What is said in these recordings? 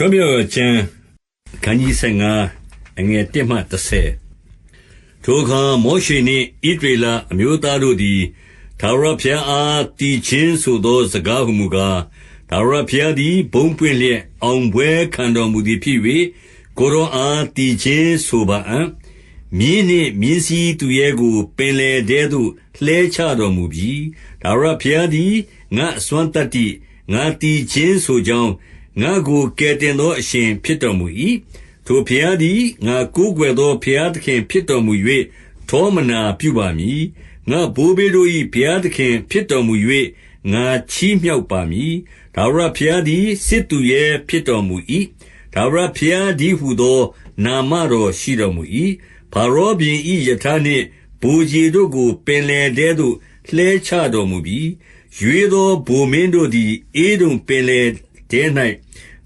ထွမြောက်ကျမ်းခန်းကြီး15အငယ်1မှ30ထိုအခါမောရှေနှင့်ဣသရေလအမျိုးသားတို့သည်ထာဝရဘုရားအားတည်ခြင်းဆိုသောစကားဟုမူကားထာဝရဘုရားသည်ဘုန်းပွင့်လျက်အောင်ပွဲခံတော်မူသည်ဖြစ်၍ကိုယ်တော်အားတည်ခြင်းဆိုပါအံ့မြင်းနှင့်မြင်းစည်းသူရဲကိုပင်လယ်ထဲသို့လှဲချတော်မူပြီးထာဝရဘုရားသည်ငါအစွမ်းတတ္တိငါတည်ခြင်းဆိုကြောင်းငါကိုကယ်တင်သောအရှင်ဖြစ်တော်မူ၏ထိုဘုရားသည်ငါကိုးကွယ်သောဘုရားသခင်ဖြစ်တော်မူ၍ထောမနာပြုပါမည်ငါဘိုးဘေးတို့၏ဘုရားသခင်ဖြစ်တော်မူ၍ငါချီးမြှောက်ပါမည်ထာဝရဘုရားသည်စစ်သူရဲဖြစ်တော်မူ၏ထာဝရဘုရားသည်ဟူသောနာမတော်ရှိတော်မူ၏ဖာရောဘုရင်၏ယထာနှင့်ဗိုလ်ခြေတို့ကိုပင်လယ်ထဲသို့လှဲချတော်မူပြီးရွေသောဗိုလ်မင်းတို့သည်ဧဒုံပင်လယ်ထဲ၌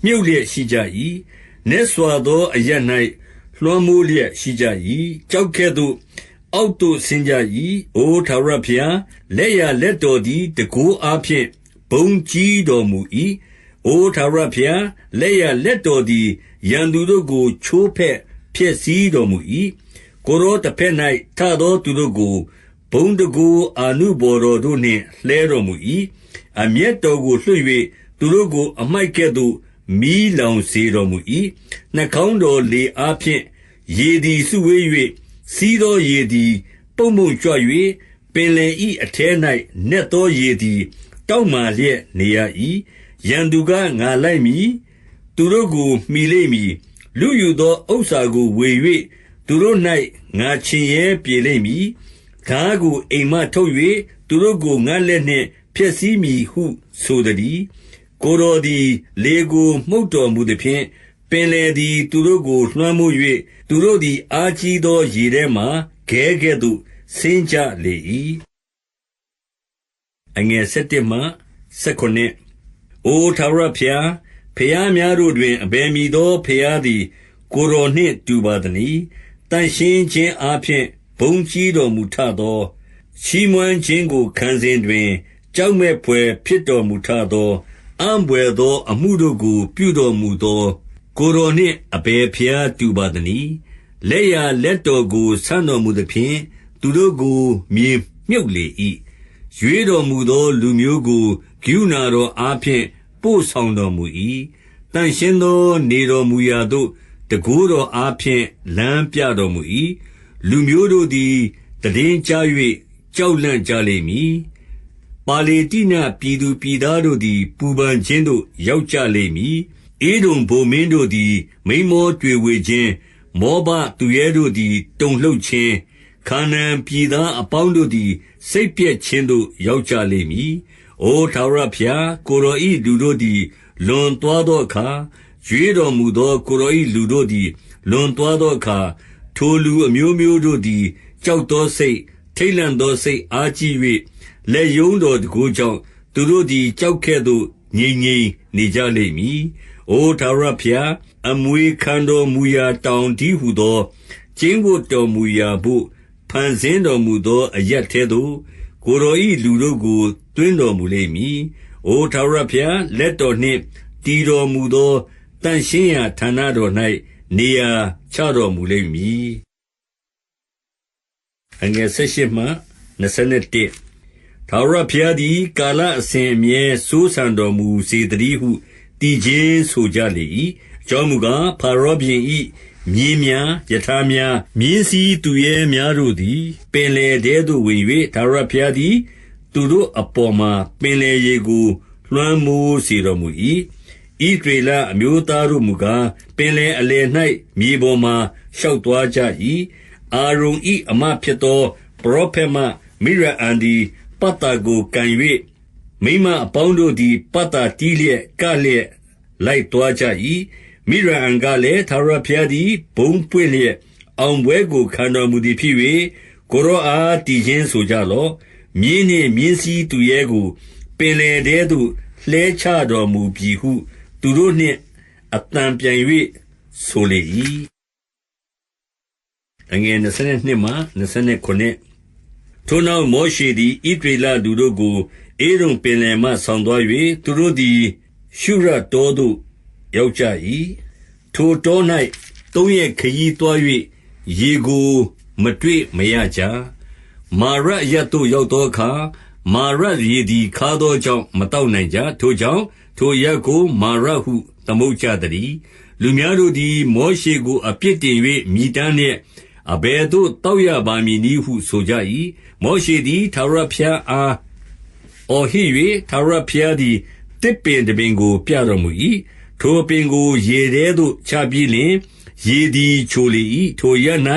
မြုပ်လျက်ရှိကြ၏နက်စွာသောအရပ်၌လွှမ်းမိုးလျက်ရှိကြ၏ကျောက်ကဲ့သို့အောက်သို့ဆင်းကြ၏အိုထာဝရဘုရားလက်ရလက်တော်သည်တန်ခိုးအားဖြင့်ဘုန်းကြီးတော်မူ၏အိုထာဝရဘုရားလက်ရလက်တော်သည်ရန်သူတို့ကိုချိုးဖဲ့ဖျက်ဆီးတော်မူ၏ကိုယ်တော်တစ်ဖက်၌ထသောသူတို့ကိုဘုန်းတန်ခိုးအာနုဘော်တော်တို့နှင့်လှဲတော်မူ၏အမျက်တော်ကိုလွှတ်၍သူတို့ကိုအမိုက်ကဲ့သို့မီးလောင်စေတော်မူ၏နှာခေါင်းတော်လေအားဖြင့်ရေသည်စုဝေး၍စီးသောရေသည်ပုံပုံကြွ၍ပင်လယ်၏အထဲ၌နက်သောရေသည်တောက်မာလျက်နေရ၏ရန်သူကငါလိုက်မည်သူတို့ကိုမှီလိမ့်မည်လူယူသောဥစ္စာကိုဝေ၍သူတို့၌ငါချင်ရဲပြေလိမ့်မည်ဓာကိုအိမ်မှထုတ်၍သူတို့ကိုငါလက်နှင့်ဖျက်ဆီးမည်ဟုဆိုသည်ကိုယ်တော်သည်လေကိုမှုတ်တော်မူသဖြင့်ပင်လယ်သည်သူတို့ကိုလွှမ်းမိုး၍သူတို့သည်အားကြီးသောရေထဲမှခဲကဲ့သို့ဆင်းကြလေ၏အငယ်7မှ19အိုထာဝရဘုရားဖျားများတို့တွင်အဘယ်မည်သောဖျားသည်ကိုယ်တော်နှင့်တူပါသနည်းတန်ရှင်းခြင်းအားဖြင့်ဘုန်းကြီးတော်မူထသောချီးမွမ်းခြင်းကိုခံစဉ်တွင်ကြောက်မဲ့ဖွယ်ဖြစ်တော်မူထသောအံ့ဘွယ်သောအမှုတို့ကိုပြုတော်မူသောကိုယ်တော်နှင့်အဘယ်ဘုရားတူပါသနည်းလက်ရလက်တော်ကိုဆန့်တော်မူသဖြင့်သူတို့ကိုမြေမြုပ်လေ၏ရွေးတော်မူသောလူမျိုးကိုကရုဏာတော်အားဖြင့်ပို့ဆောင်တော်မူ၏တန်ရှင်းသောနေတော်မူရာသို့တန်ခိုးတော်အားဖြင့်လမ်းပြတော်မူ၏လူမျိုးတို့သည်တည်င်းကြား၍ကြောက်လန့်ကြလိမ့်မည်ပါလေတိနပြည်သူပြည်သားတို့သည်ပူပန်ခြင်းသို့ရောက်ကြလိမ့်မည်ဧဒုံဗိုလ်မင်းတို့သည်မိန်းမောတွေဝေခြင်းမောဘသူရဲတို့သည်တုန်လှုပ်ခြင်းခါနာန်ပြည်သားအပေါင်းတို့သည်စိတ်ပြည့်ခြင်းသို့ရောက်ကြလိမ့်မည်အိုထာဝရဘုရားကိုယ်တော်၏လူတို့သည်လွန်သွားသောအခါရွေးတော်မူသောကိုယ်တော်၏လူတို့သည်လွန်သွားသောအခါထိုလူအမျိုးမျိုးတို့သည်ကြောက်သောစိတ်ထိတ်လန့်သောစိတ်အားကြီး၍လက်ယုံတော်တကိုးကြောင့်သူတို့သည်ကြောက်ကဲ့သို့ငြိမ်ငြိမ်နေကြလိမ့်မည်။အိုထာဝရဘုရားအမွေခံတော်မူရာတောင်တည်းဟုသောကျင်းဝတ်တော်မူရာဘို့ဖန်ဆင်းတော်မူသောအရပ်ထဲသို့ကိုယ်တော်၏လူတို့ကိုသွင်းတော်မူလိမ့်မည်။အိုထာဝရဘုရားလက်တော်နှင့်တည်တော်မူသောတန်ရှင်းရာဌာနတော်၌နေရာချတော်မူလိမ့်မည်။အငယ်18မှ21ထာဝရဘုရားသည်ကာလအစဉ်အမြဲစိုးစံတော်မူစေတည်းဟုတည်ခြင်းဆိုကြလေ၏အကြောင်းမူကားဖာရောဘုရင်၏မြင်းများယထာများမြင်းစည်းသူရဲများတို့သည်ပင်လယ်ထဲသို့ဝင်၍ထာဝရဘုရားသည်သူတို့အပေါ်မှာပင်လယ်ရေကိုလွှမ်းမိုးစေတော်မူ၏ဣသရေလအမျိုးသားတို့မူကားပင်လယ်အလယ်၌မြေပေါ်မှာရှောက်သွားကြ၏အာရုန်၏အမဖြစ်သောပရောဖက်မမိရအန်သည်ပတ်တာကိုကန်၍မိမအပေါင်းတို့သည်ပတ်တာတီးလျက်ကလျက်လိုက်သွားကြ၏မိရအန်ကလည်းထာဝရဘုရားသည်ဘုန်းပွင့်လျက်အောင်ပွဲကိုခံတော်မူသည်ဖြစ်၍ကိုရောအားတည်ခြင်းဆိုကြလော့မြင်းနှင့်မြင်းစည်းသူရဲကိုပင်လယ်ထဲသို့လှဲချတော်မူပြီဟုသူတို့နှင့်အတန်ပြန်၍ဆိုလေ၏အငယ်22မှ29ထိုနောက်မောရှေသည်ဣသရေလလူတို့ကိုဧဒုံပင်လယ်မှဆောင်သွား၍သူတို့သည်ရှုရတောသို့ ရောက်ကြ၏။ထိုတော၌သုံးရက်ခရီးသွား၍ရေကိုမတွေ့မရကြ။မာရအရပ်သို့ရောက်သောအခါမာရရေသည်ခါသောကြောင့်မတောက်နိုင်ကြ။ထိုကြောင့်ထိုအရပ်ကိုမာရဟုသမုတ်ကြသတည်း။လူများတို့သည်မောရှေကိုအပြစ်တင်၍မြည်တမ်းလျက်အဘယ်သို့တောက်ရပါမည်နည်းဟုဆိုကြ၏။မောရှေသည်ထာဝရဘုရားအားအော်ဟစ်၍ထာဝရဘုရားသည်သစ်ပင်တပင်ကိုပြတော်မူ၏။ထိုပင်ကိုရေထဲသို့ချပြီးလျှင်ရေသည်ချိုလေ၏။ထိုရပ်၌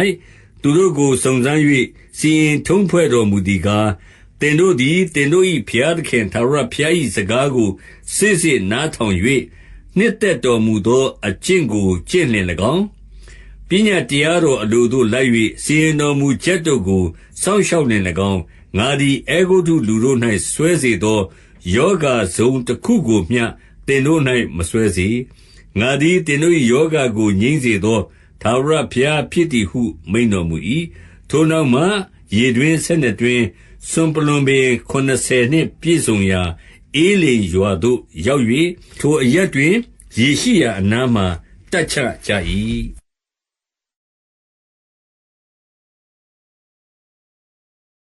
သူတို့ကိုစုံစမ်း၍စီရင်ထုံးဖွဲ့တော်မူသည်ကားသင်တို့သည်သင်တို့၏ဘုရားသခင်ထာဝရဘုရား၏စကားကိုစစ်စစ်နားထောင်၍နှစ်သက်တော်မူသောအကျင့်ကိုကျင့်လျင်၎င်းပညတ်တရားတော်အလိုသို့လိုက်၍စီရင်တော်မူချက်တို့ကိုစောင့်ရှောက်လျင်၎င်းငါသည်အေဂုတ္တုလူတို့၌ဆွဲစေသောယောဂဇုံတစ်ခုကိုမျှသင်တို့၌မဆွဲစေငါသည်သင်တို့၏ယောဂကိုငြိမ်းစေသောထာဝရဘုရားဖြစ်သည်ဟုမိန့်တော်မူ၏ထိုနောက်မှရေတွင်12တွင်စွန်ပလွံပင်80နှင့်ပြည့်စုံရာအေးလိန်ရွာသို့ရောက်၍ထိုအရပ်တွင်ရေရှိရာအနားမှတပ်ချကြ၏